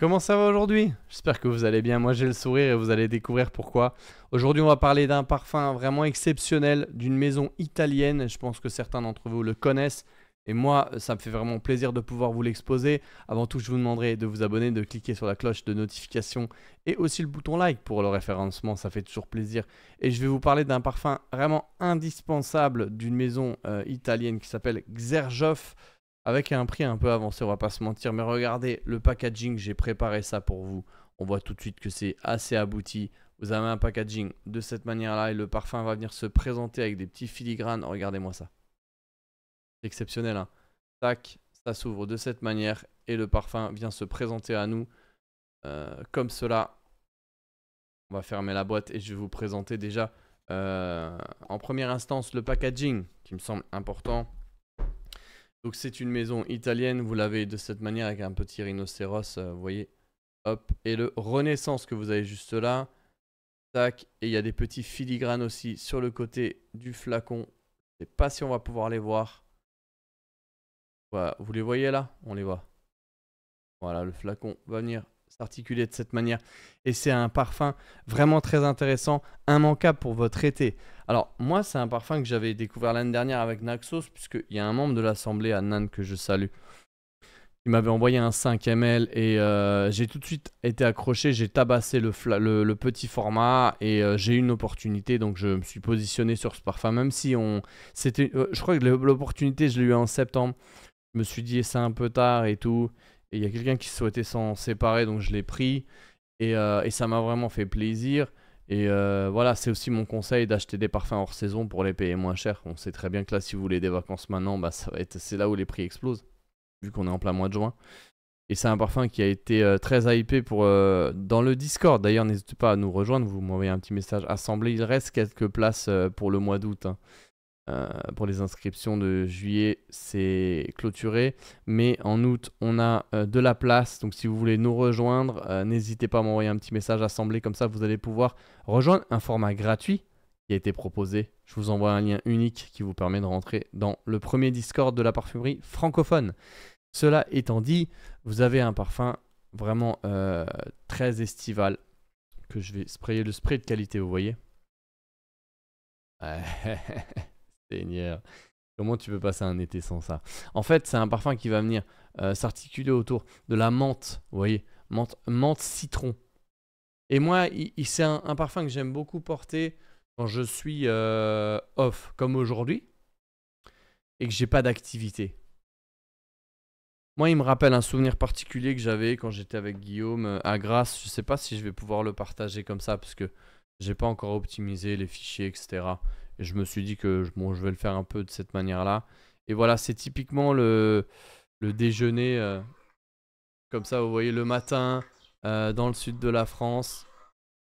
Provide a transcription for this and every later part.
Comment ça va aujourd'hui? J'espère que vous allez bien. Moi j'ai le sourire et vous allez découvrir pourquoi. Aujourd'hui on va parler d'un parfum vraiment exceptionnel d'une maison italienne. Je pense que certains d'entre vous le connaissent. Et moi ça me fait vraiment plaisir de pouvoir vous l'exposer. Avant tout je vous demanderai de vous abonner, de cliquer sur la cloche de notification et aussi le bouton like pour le référencement. Ça fait toujours plaisir. Et je vais vous parler d'un parfum vraiment indispensable d'une maison italienne qui s'appelle Xerjoff. Avec un prix un peu avancé, on va pas se mentir, mais regardez le packaging, j'ai préparé ça pour vous. On voit tout de suite que c'est assez abouti. Vous avez un packaging de cette manière-là et le parfum va venir se présenter avec des petits filigranes. Regardez-moi ça. C'est exceptionnel, hein. Tac, ça s'ouvre de cette manière et le parfum vient se présenter à nous comme cela. On va fermer la boîte et je vais vous présenter déjà en première instance le packaging qui me semble important. Donc c'est une maison italienne, vous l'avez de cette manière avec un petit rhinocéros, vous voyez, hop, et le Renaissance que vous avez juste là, tac, et il y a des petits filigranes aussi sur le côté du flacon, je sais pas si on va pouvoir les voir, voilà, vous les voyez là? On les voit, voilà, le flacon va venir s'articuler de cette manière, et c'est un parfum vraiment très intéressant, immanquable pour votre été. Alors moi c'est un parfum que j'avais découvert l'année dernière avec Naxos, puisqu'il y a un membre de l'assemblée à Nantes que je salue, il m'avait envoyé un 5 ml et j'ai tout de suite été accroché, j'ai tabassé le petit format et j'ai eu une opportunité, donc je me suis positionné sur ce parfum, même si je crois que l'opportunité je l'ai eu en septembre, je me suis dit c'est un peu tard et tout, et il y a quelqu'un qui souhaitait s'en séparer, donc je l'ai pris et ça m'a vraiment fait plaisir. Et voilà, c'est aussi mon conseil d'acheter des parfums hors saison pour les payer moins cher. On sait très bien que là, si vous voulez des vacances maintenant, bah, c'est là où les prix explosent vu qu'on est en plein mois de juin. Et c'est un parfum qui a été très hypé dans le Discord. D'ailleurs, n'hésitez pas à nous rejoindre, vous m'envoyez un petit message assemblé. Il reste quelques places pour le mois d'août, hein. Pour les inscriptions de juillet, c'est clôturé. Mais en août, on a de la place. Donc si vous voulez nous rejoindre, n'hésitez pas à m'envoyer un petit message assemblé. Comme ça, vous allez pouvoir rejoindre un format gratuit qui a été proposé. Je vous envoie un lien unique qui vous permet de rentrer dans le premier Discord de la parfumerie francophone. Cela étant dit, vous avez un parfum vraiment très estival que je vais sprayer, le spray de qualité, vous voyez. Seigneur, comment tu peux passer un été sans ça? En fait, c'est un parfum qui va venir s'articuler autour de la menthe, vous voyez, menthe citron. Et moi, c'est un parfum que j'aime beaucoup porter quand je suis off, comme aujourd'hui, et que j'ai pas d'activité. Moi, il me rappelle un souvenir particulier que j'avais quand j'étais avec Guillaume à Grasse. Je sais pas si je vais pouvoir le partager comme ça parce que j'ai pas encore optimisé les fichiers, etc. Et je me suis dit que bon, je vais le faire un peu de cette manière-là. Et voilà, c'est typiquement le déjeuner comme ça, vous voyez, le matin dans le sud de la France.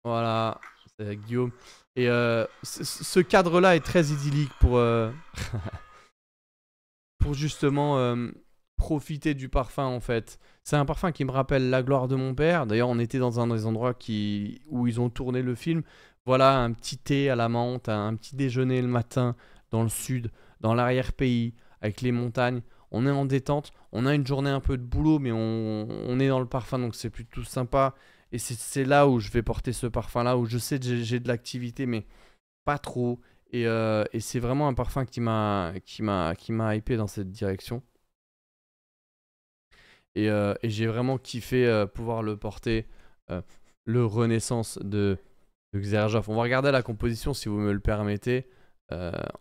Voilà, c'est avec Guillaume. Et ce cadre-là est très idyllique pour justement profiter du parfum en fait. C'est un parfum qui me rappelle La gloire de mon père. D'ailleurs, on était dans un des endroits où ils ont tourné le film. Voilà, un petit thé à la menthe, un petit déjeuner le matin dans le sud, dans l'arrière-pays, avec les montagnes. On est en détente, on a une journée un peu de boulot, mais on est dans le parfum, donc c'est plutôt sympa. Et c'est là où je vais porter ce parfum-là, où je sais que j'ai de l'activité, mais pas trop. Et c'est vraiment un parfum qui m'a hypé dans cette direction. Et j'ai vraiment kiffé pouvoir le porter. euh, le Renaissance de Xerjoff. On va regarder la composition si vous me le permettez.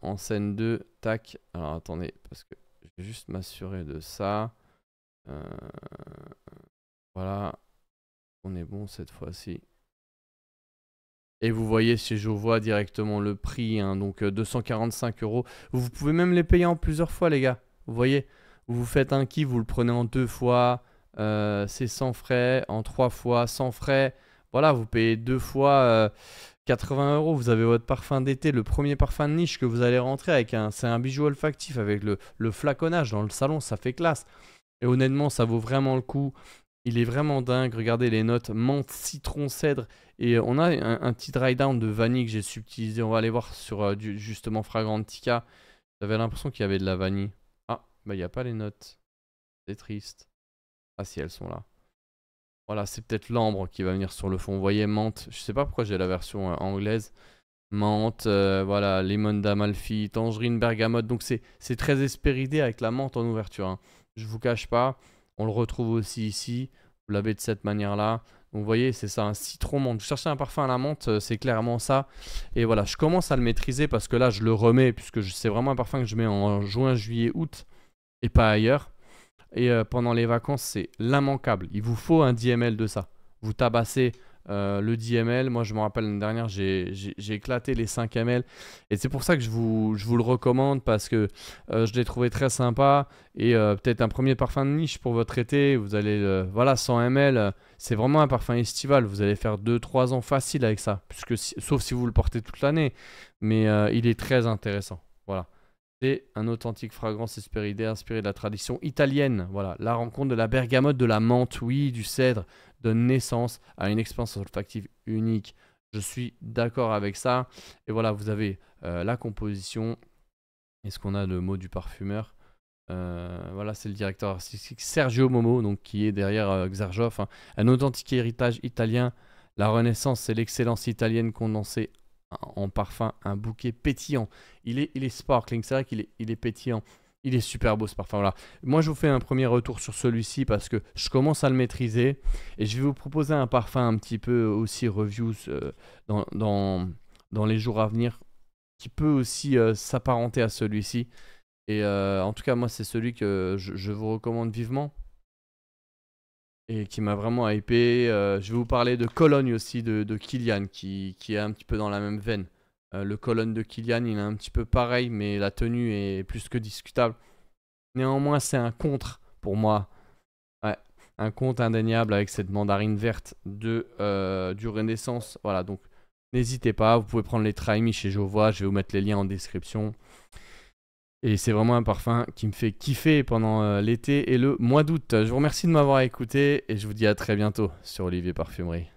En scène 2, tac. Alors attendez, parce que je vais juste m'assurer de ça. Euh, voilà, on est bon cette fois-ci. Et vous voyez, si je vois directement le prix, hein, donc 245 euros. Vous pouvez même les payer en plusieurs fois, les gars. Vous voyez, vous faites un kiff, vous le prenez en 2 fois, c'est sans frais, en 3 fois, sans frais. Voilà, vous payez 2 fois 80 euros. Vous avez votre parfum d'été, le premier parfum de niche que vous allez rentrer avec. C'est un bijou olfactif avec le flaconnage dans le salon, ça fait classe. Et honnêtement, ça vaut vraiment le coup. Il est vraiment dingue. Regardez les notes menthe, citron, cèdre. Et on a un petit dry down de vanille que j'ai subtilisé. On va aller voir sur justement Fragrantica. J'avais l'impression qu'il y avait de la vanille. Ah, bah il n'y a pas les notes. C'est triste. Ah si, elles sont là. Voilà, c'est peut-être l'ambre qui va venir sur le fond. Vous voyez, menthe. Je sais pas pourquoi j'ai la version anglaise. Menthe, voilà, lemon d'Amalfi, tangerine, bergamote. Donc c'est très hespéridé avec la menthe en ouverture, hein. Je vous cache pas. On le retrouve aussi ici. Vous l'avez de cette manière-là. Donc vous voyez, c'est ça, un citron menthe. Vous cherchez un parfum à la menthe, c'est clairement ça. Et voilà, je commence à le maîtriser parce que là, je le remets, puisque c'est vraiment un parfum que je mets en juin, juillet, août et pas ailleurs. Et pendant les vacances, c'est l'immanquable. Il vous faut un 10 ml de ça. Vous tabassez le 10 ml. Moi, je me rappelle l'année dernière, j'ai éclaté les 5 ml. Et c'est pour ça que je vous le recommande parce que je l'ai trouvé très sympa. Et peut-être un premier parfum de niche pour votre été. Vous allez, voilà, 100 ml. C'est vraiment un parfum estival. Vous allez faire 2-3 ans facile avec ça. Sauf si vous le portez toute l'année. Mais il est très intéressant. Voilà. C'est un authentique fragrance hespéridée inspiré de la tradition italienne. Voilà, la rencontre de la bergamote, de la menthe, oui, du cèdre, donne naissance à une expérience olfactive unique. Je suis d'accord avec ça. Et voilà, vous avez la composition. Est-ce qu'on a le mot du parfumeur? Voilà, c'est le directeur artistique Sergio Momo, donc, qui est derrière Xarjoff, hein. Un authentique héritage italien. La Renaissance, c'est l'excellence italienne condensée en parfum, un bouquet pétillant. Il est sparkling, c'est vrai qu'il est pétillant. Il est super beau ce parfum. Voilà. Moi, je vous fais un premier retour sur celui-ci parce que je commence à le maîtriser. Et je vais vous proposer un parfum un petit peu aussi reviews dans les jours à venir qui peut aussi s'apparenter à celui-ci. Et en tout cas, moi, c'est celui que je vous recommande vivement et qui m'a vraiment hypé. Je vais vous parler de Cologne aussi, de Kilian, qui est un petit peu dans la même veine. Le Cologne de Kilian, il est un petit peu pareil, mais la tenue est plus que discutable. Néanmoins, c'est un contre pour moi. Ouais, un contre indéniable avec cette mandarine verte du Renaissance. Voilà, donc n'hésitez pas, vous pouvez prendre les Try Me chez Jovois, je vais vous mettre les liens en description. Et c'est vraiment un parfum qui me fait kiffer pendant l'été et le mois d'août. Je vous remercie de m'avoir écouté et je vous dis à très bientôt sur Olivier Parfumerie.